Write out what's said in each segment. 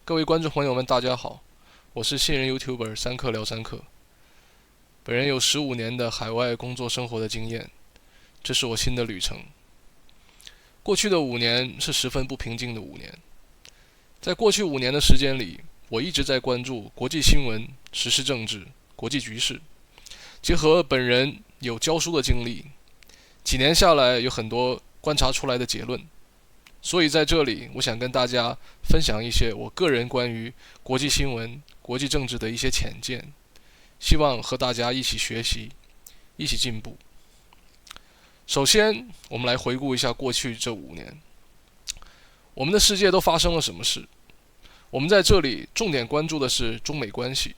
各位观众朋友们，大家好，我是新人 YouTuber 三克聊三克。本人有15年的海外工作生活的经验，这是我新的旅程。过去的5年是十分不平静的5年，在过去5年的时间里，我一直在关注国际新闻、时事政治、国际局势，结合本人有教书的经历，几年下来有很多观察出来的结论。所以在这里，我想跟大家分享一些我个人关于国际新闻、国际政治的一些浅见，希望和大家一起学习，一起进步。首先，我们来回顾一下过去这5年，我们的世界都发生了什么事。我们在这里重点关注的是中美关系，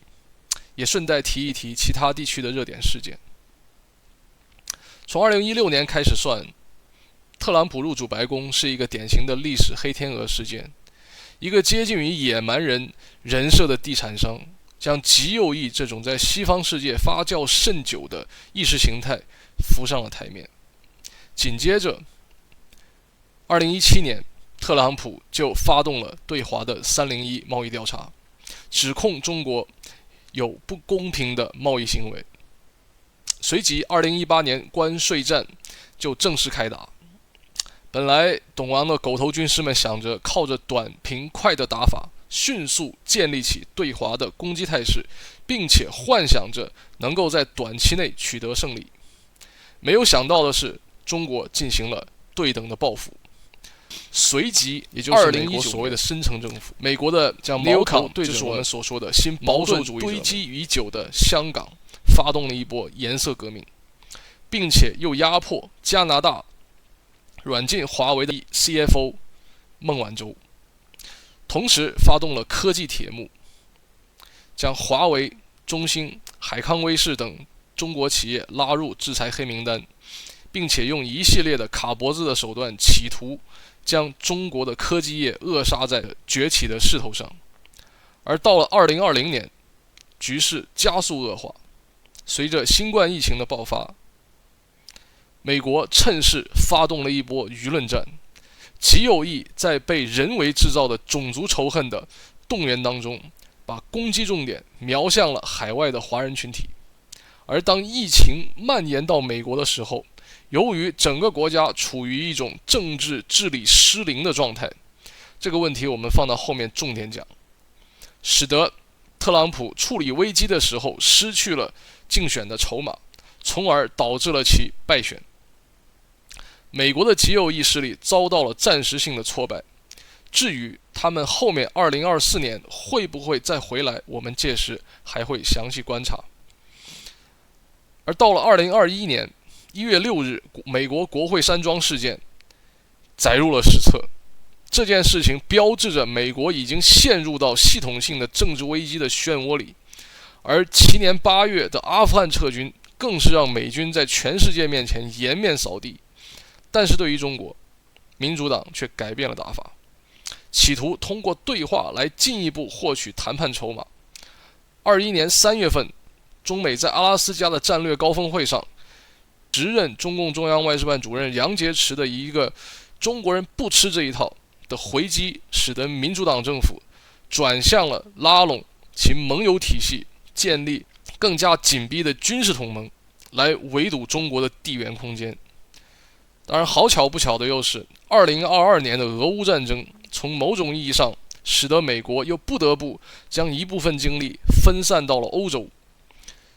也顺带提一提其他地区的热点事件。从2016年开始算，特朗普入主白宫是一个典型的历史黑天鹅事件，一个接近于野蛮人人设的地产商，将极右翼这种在西方世界发酵甚久的意识形态浮上了台面。紧接着2017年，特朗普就发动了对华的301贸易调查，指控中国有不公平的贸易行为。随即2018年关税战就正式开打。本来懂王的狗头军师们想着靠着短平快的打法，迅速建立起对华的攻击态势，并且幻想着能够在短期内取得胜利。没有想到的是，中国进行了对等的报复。随即，也就是美国所谓的深层政府，美国的将矛头对着我们所说的新保守主义堆积已久的香港，发动了一波颜色革命，并且又压迫加拿大软禁华为的 CFO 孟晚舟，同时发动了科技铁幕，将华为、中兴、海康威视等中国企业拉入制裁黑名单，并且用一系列的卡脖子的手段，企图将中国的科技业扼杀在崛起的势头上。而到了2020年，局势加速恶化，随着新冠疫情的爆发，美国趁势发动了一波舆论战，极右翼在被人为制造的种族仇恨的动员当中，把攻击重点瞄向了海外的华人群体。而当疫情蔓延到美国的时候，由于整个国家处于一种政治治理失灵的状态，这个问题我们放到后面重点讲，使得特朗普处理危机的时候失去了竞选的筹码，从而导致了其败选。美国的极右翼势力遭到了暂时性的挫败，至于他们后面2024年会不会再回来，我们届时还会详细观察。而到了2021年1月6日，美国国会山庄事件载入了史册。这件事情标志着美国已经陷入到系统性的政治危机的漩涡里，而其年8月的阿富汗撤军更是让美军在全世界面前颜面扫地。但是对于中国，民主党却改变了打法，企图通过对话来进一步获取谈判筹码。21年3月份，中美在阿拉斯加的战略高峰会上，时任中共中央外事办主任杨洁篪的一个中国人不吃这一套的回击，使得民主党政府转向了拉拢其盟友体系，建立更加紧逼的军事同盟，来围堵中国的地缘空间。当然，好巧不巧的又是2022年的俄乌战争，从某种意义上使得美国又不得不将一部分精力分散到了欧洲。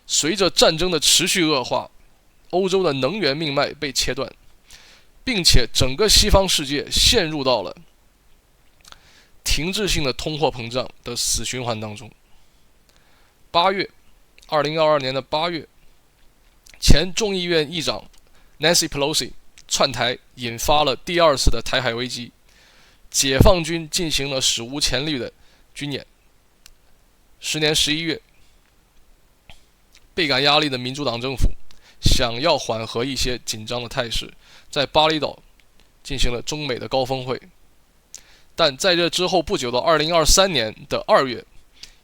随着战争的持续恶化，欧洲的能源命脉被切断，并且整个西方世界陷入到了停滞性的通货膨胀的死循环当中。2022年的8月，前众议院议长 Nancy Pelosi 窜台，引发了第2次的台海危机。解放军进行了史无前例的军演。时年11月，倍感压力的民主党政府想要缓和一些紧张的态势，在巴厘岛进行了中美的高峰会。但在这之后不久的2023年的2月，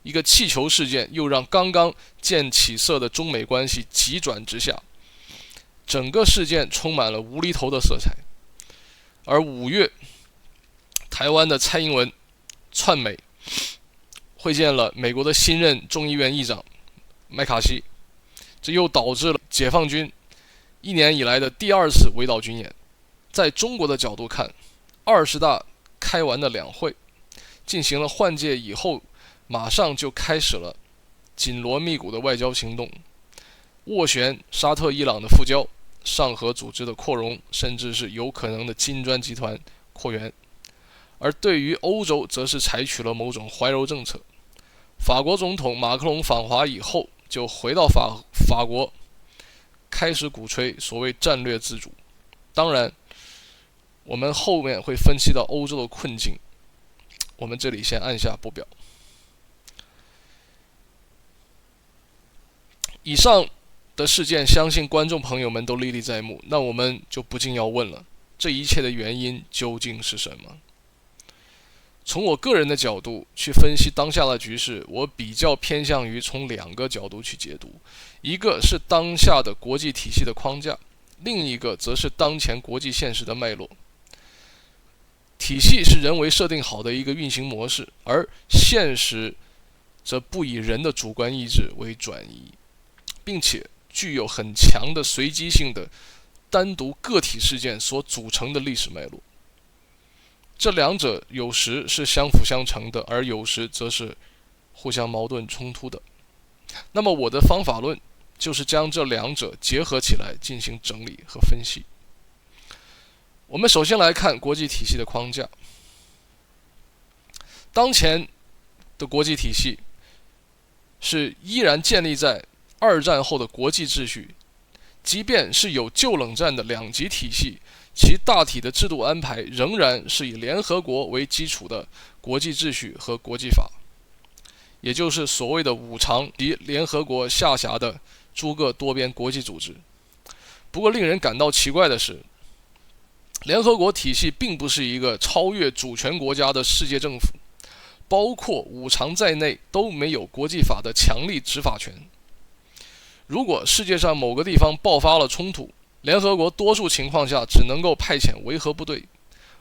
一个气球事件又让刚刚见起色的中美关系急转直下。整个事件充满了无厘头的色彩。而5月，台湾的蔡英文窜美，会见了美国的新任众议院议长麦卡锡，这又导致了解放军1年以来的第2次围岛军演。在中国的角度看，20大开完的2会，进行了换届以后，马上就开始了紧锣密鼓的外交行动，斡旋沙特、伊朗的复交，上合组织的扩容，甚至是有可能的金砖集团扩员。而对于欧洲，则是采取了某种怀柔政策。法国总统马克龙访华以后，就回到法国，开始鼓吹所谓战略自主。当然，我们后面会分析到欧洲的困境，我们这里先按下不表。以上的事件，相信观众朋友们都历历在目，那我们就不禁要问了，这一切的原因究竟是什么？从我个人的角度去分析当下的局势，我比较偏向于从2个角度去解读，一个是当下的国际体系的框架，另一个则是当前国际现实的脉络。体系是人为设定好的一个运行模式，而现实则不以人的主观意志为转移，并且具有很强的随机性的单独个体事件所组成的历史脉络。这2者有时是相辅相成的，而有时则是互相矛盾冲突的。那么我的方法论就是将这2者结合起来进行整理和分析。我们首先来看国际体系的框架。当前的国际体系是依然建立在2战后的国际秩序，即便是有旧冷战的2极体系，其大体的制度安排仍然是以联合国为基础的国际秩序和国际法，也就是所谓的5常及联合国下辖的诸个多边国际组织。不过令人感到奇怪的是，联合国体系并不是一个超越主权国家的世界政府，包括5常在内都没有国际法的强力执法权。如果世界上某个地方爆发了冲突，联合国多数情况下只能够派遣维和部队，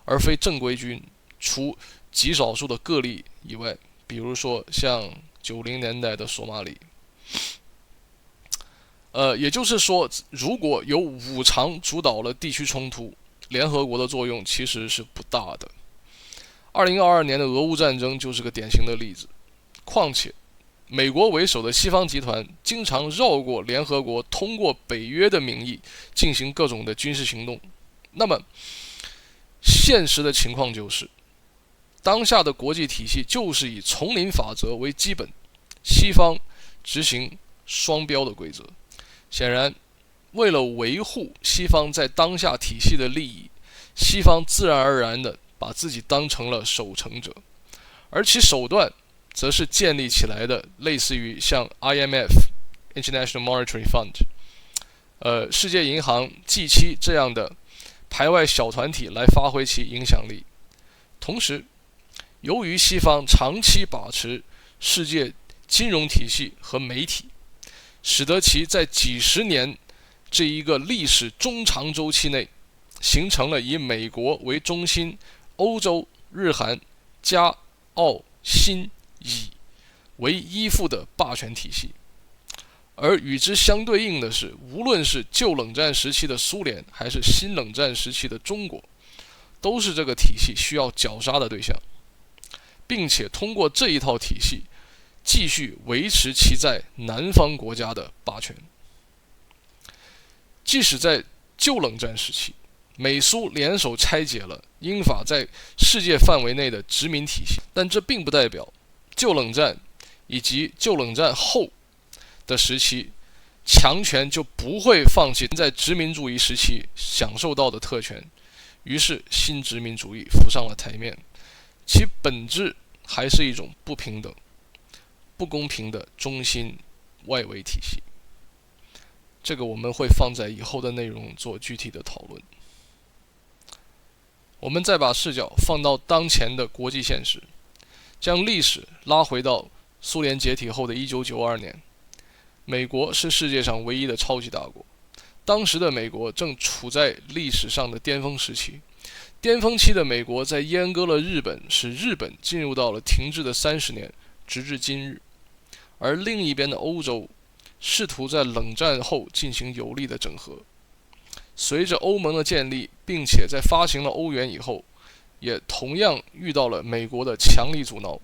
而非正规军，除极少数的个例以外，比如说像90年代的索马里。也就是说，如果有5常主导了地区冲突，联合国的作用其实是不大的。2022年的俄乌战争就是个典型的例子。况且美国为首的西方集团经常绕过联合国，通过北约的名义进行各种的军事行动。那么现实的情况就是，当下的国际体系就是以丛林法则为基本，西方执行双标的规则。显然，为了维护西方在当下体系的利益，西方自然而然地把自己当成了守成者，而其手段则是建立起来的类似于像 IMF、International Monetary Fund、世界银行、G7 这样的排外小团体来发挥其影响力。同时，由于西方长期把持世界金融体系和媒体，使得其在几十年这一个历史中长周期内，形成了以美国为中心，欧洲、日韩、加、澳、新、以为依附的霸权体系。而与之相对应的是，无论是旧冷战时期的苏联，还是新冷战时期的中国，都是这个体系需要绞杀的对象，并且通过这一套体系继续维持其在南方国家的霸权。即使在旧冷战时期，美苏联手拆解了英法在世界范围内的殖民体系，但这并不代表旧冷战以及旧冷战后的时期，强权就不会放弃在殖民主义时期享受到的特权。于是新殖民主义浮上了台面，其本质还是一种不平等、不公平的中心外围体系。这个我们会放在以后的内容做具体的讨论。我们再把视角放到当前的国际现实，将历史拉回到苏联解体后的1992年，美国是世界上唯一的超级大国。当时的美国正处在历史上的巅峰时期，巅峰期的美国在阉割了日本，使日本进入到了停滞的30年，直至今日。而另一边的欧洲试图在冷战后进行有力的整合。随着欧盟的建立，并且在发行了欧元以后，也同样遇到了美国的强力阻挠。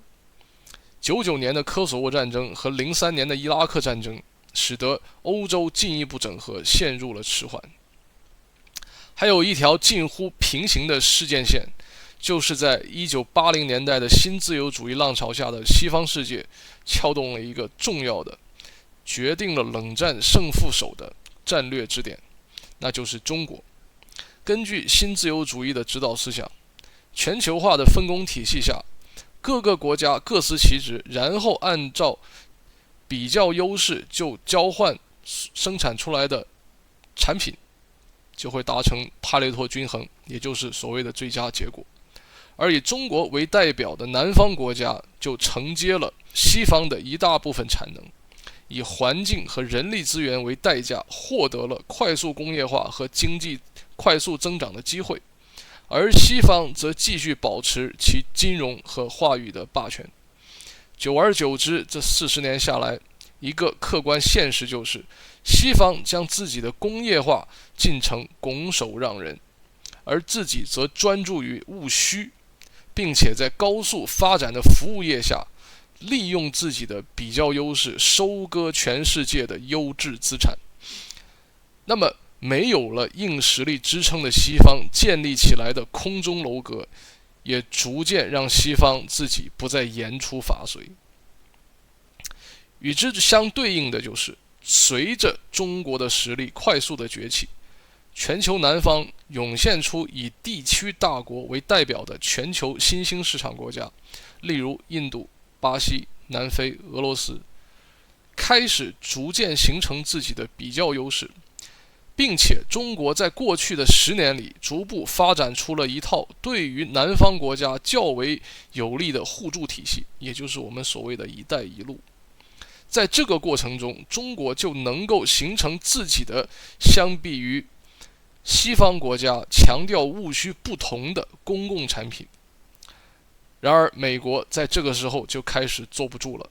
99年的科索沃战争和03年的伊拉克战争，使得欧洲进一步整合陷入了迟缓。还有一条近乎平行的事件线，就是在1980年代的新自由主义浪潮下的西方世界，撬动了一个重要的、决定了冷战胜负手的战略支点，那就是中国。根据新自由主义的指导思想，全球化的分工体系下，各个国家各司其职，然后按照比较优势就交换生产出来的产品，就会达成帕累托均衡，也就是所谓的最佳结果。而以中国为代表的南方国家就承接了西方的一大部分产能，以环境和人力资源为代价，获得了快速工业化和经济快速增长的机会，而西方则继续保持其金融和话语的霸权。久而久之，这40年下来，一个客观现实就是，西方将自己的工业化进程拱手让人，而自己则专注于务虚，并且在高速发展的服务业下，利用自己的比较优势收割全世界的优质资产。那么没有了硬实力支撑的西方建立起来的空中楼阁，也逐渐让西方自己不再言出法随。与之相对应的就是，随着中国的实力快速的崛起，全球南方涌现出以地区大国为代表的全球新兴市场国家，例如印度、巴西、南非、俄罗斯，开始逐渐形成自己的比较优势，并且中国在过去的10年里逐步发展出了一套对于南方国家较为有利的互助体系，也就是我们所谓的一带一路。在这个过程中，中国就能够形成自己的相比于西方国家强调务虚不同的公共产品。然而美国在这个时候就开始坐不住了。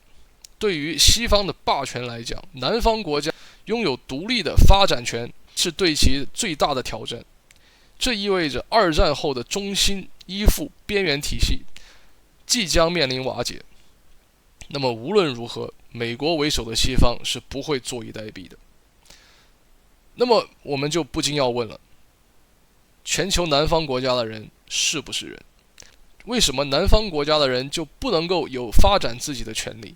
对于西方的霸权来讲，南方国家拥有独立的发展权是对其最大的挑战。这意味着2战后的中心依附边缘体系即将面临瓦解。那么无论如何，美国为首的西方是不会坐以待毙的。那么我们就不禁要问了，全球南方国家的人是不是人？为什么南方国家的人就不能够有发展自己的权利？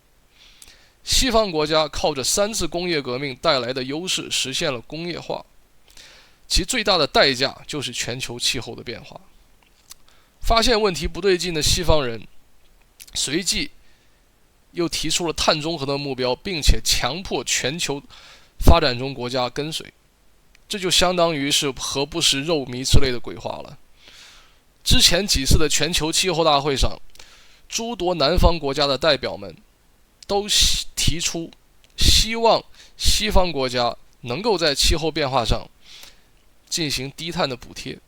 西方国家靠着3次工业革命带来的优势实现了工业化，其最大的代价就是全球气候的变化。发现问题不对劲的西方人随即又提出了碳中和的目标，并且强迫全球发展中国家跟随，这就相当于是何不食肉糜之类的鬼话了。之前几次的全球气候大会上，诸多南方国家的代表们都提出希望西方国家能够在气候变化上进行低碳的补贴，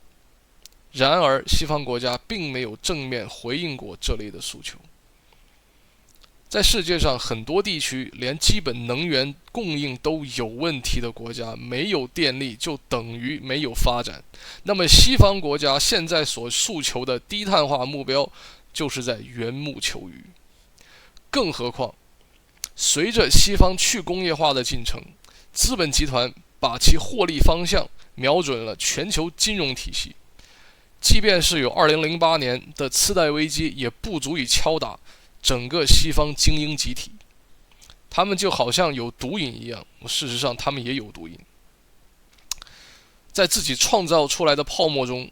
然而西方国家并没有正面回应过这类的诉求。在世界上很多地区，连基本能源供应都有问题的国家，没有电力就等于没有发展。那么西方国家现在所诉求的低碳化目标，就是在缘木求鱼。更何况，随着西方去工业化的进程，资本集团把其获利方向瞄准了全球金融体系。即便是有2008年的次贷危机，也不足以敲打整个西方精英集体。他们就好像有毒瘾一样，事实上他们也有毒瘾，在自己创造出来的泡沫中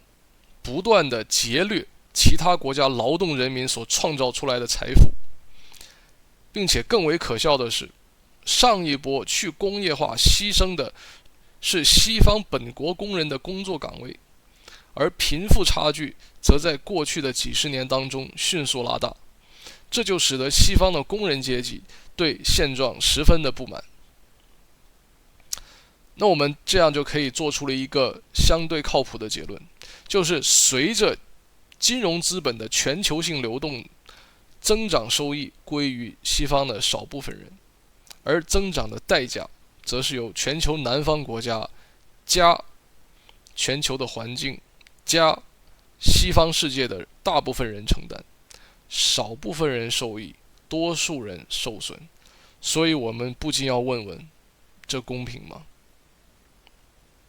不断的劫掠其他国家劳动人民所创造出来的财富。并且更为可笑的是，上一波去工业化牺牲的是西方本国工人的工作岗位，而贫富差距则在过去的几十年当中迅速拉大，这就使得西方的工人阶级对现状十分的不满。那我们这样就可以做出了一个相对靠谱的结论，就是随着金融资本的全球性流动增长收益归于西方的少部分人，而增长的代价则是由全球南方国家加全球的环境加西方世界的大部分人承担，少部分人受益，多数人受损。所以我们不禁要问问，这公平吗？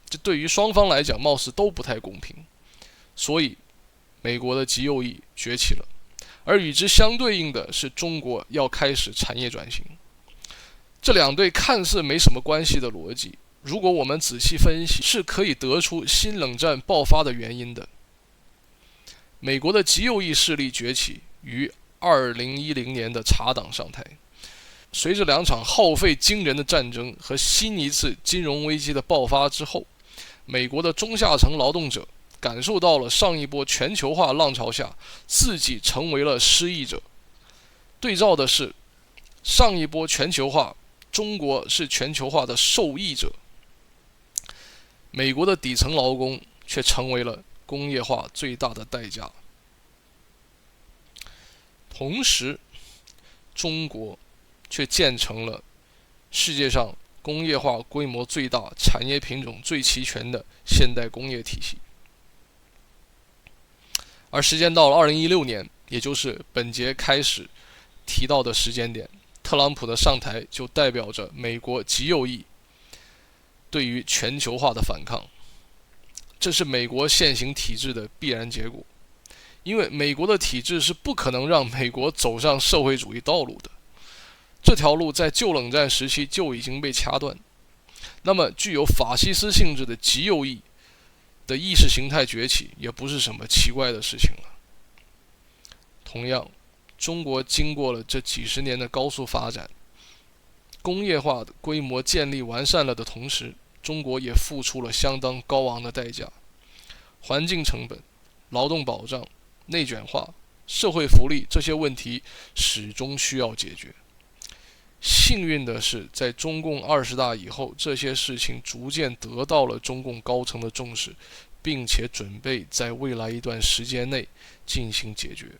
这对于双方来讲貌似都不太公平。所以美国的极右翼崛起了，而与之相对应的是中国要开始产业转型。这两对看似没什么关系的逻辑，如果我们仔细分析，是可以得出新冷战爆发的原因的。美国的极右翼势力崛起于2010年的茶党上台，随着两场耗费惊人的战争和新一次金融危机的爆发之后，美国的中下层劳动者感受到了上一波全球化浪潮下自己成为了失益者。对照的是上一波全球化，中国是全球化的受益者，美国的底层劳工却成为了工业化最大的代价。同时，中国却建成了世界上工业化规模最大、产业品种最齐全的现代工业体系。而时间到了2016年，也就是本节开始提到的时间点，特朗普的上台就代表着美国极右翼对于全球化的反抗。这是美国现行体制的必然结果，因为美国的体制是不可能让美国走上社会主义道路的，这条路在旧冷战时期就已经被掐断。那么具有法西斯性质的极右翼的意识形态崛起也不是什么奇怪的事情了。同样，中国经过了这几十年的高速发展，工业化的规模建立完善了的同时，中国也付出了相当高昂的代价。环境成本、劳动保障、内卷化、社会福利这些问题始终需要解决。幸运的是，在中共20大以后，这些事情逐渐得到了中共高层的重视，并且准备在未来一段时间内进行解决。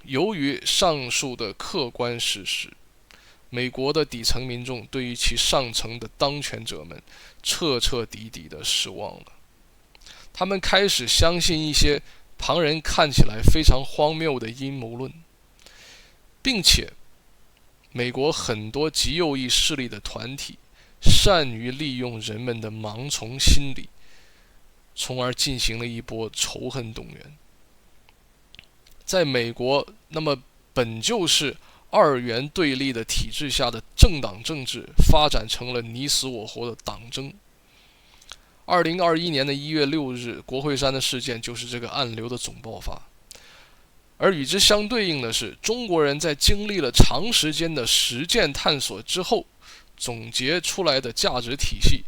由于上述的客观事实，美国的底层民众对于其上层的当权者们彻彻底底的失望了。他们开始相信一些旁人看起来非常荒谬的阴谋论，并且美国很多极右翼势力的团体善于利用人们的盲从心理，从而进行了一波仇恨动员。在美国，那么本就是二元对立的体制下的政党政治发展成了你死我活的党争。2021年的1月6日，国会山的事件就是这个暗流的总爆发。而与之相对应的是，中国人在经历了长时间的实践探索之后，总结出来的价值体系，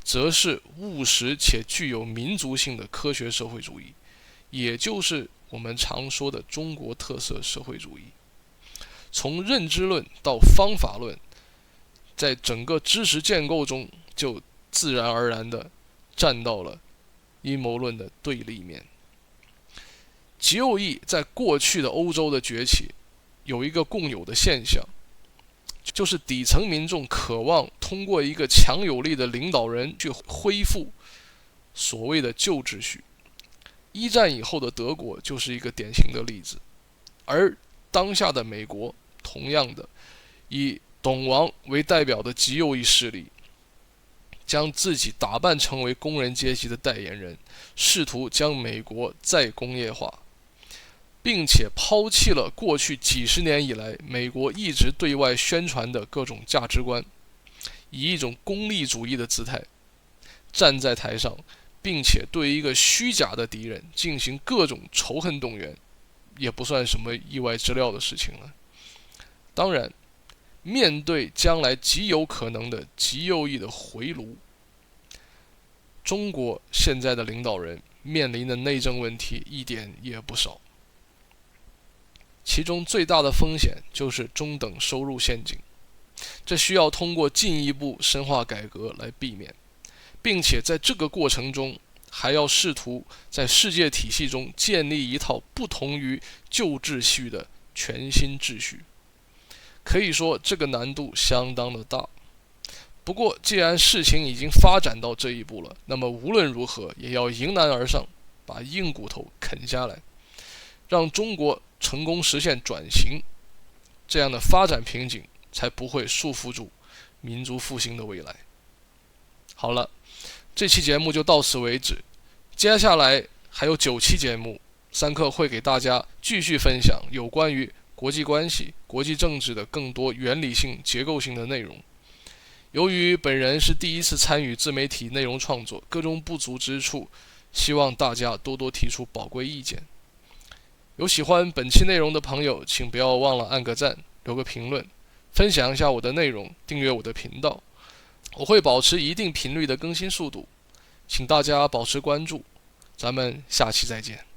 则是务实且具有民族性的科学社会主义，也就是我们常说的中国特色社会主义。从认知论到方法论，在整个知识建构中就自然而然地站到了阴谋论的对立面。极右翼在过去的欧洲的崛起有一个共有的现象，就是底层民众渴望通过一个强有力的领导人去恢复所谓的旧秩序。一战以后的德国就是一个典型的例子，而当下的美国同样的以董王为代表的极右翼势力，将自己打扮成为工人阶级的代言人，试图将美国再工业化，并且抛弃了过去几十年以来美国一直对外宣传的各种价值观，以一种功利主义的姿态站在台上，并且对一个虚假的敌人进行各种仇恨动员，也不算什么意外之料的事情了。当然，面对将来极有可能的极右翼的回炉，中国现在的领导人面临的内政问题一点也不少。其中最大的风险就是中等收入陷阱，这需要通过进一步深化改革来避免，并且在这个过程中还要试图在世界体系中建立一套不同于旧秩序的全新秩序。可以说这个难度相当的大。不过既然事情已经发展到这一步了，那么无论如何也要迎难而上，把硬骨头啃下来，让中国成功实现转型，这样的发展瓶颈才不会束缚住民族复兴的未来。好了，这期节目就到此为止，接下来还有9期节目，三克会给大家继续分享有关于国际关系、国际政治的更多原理性、结构性的内容。由于本人是第一次参与自媒体内容创作，各种不足之处，希望大家多多提出宝贵意见。有喜欢本期内容的朋友，请不要忘了按个赞，留个评论，分享一下我的内容，订阅我的频道。我会保持一定频率的更新速度，请大家保持关注。咱们下期再见。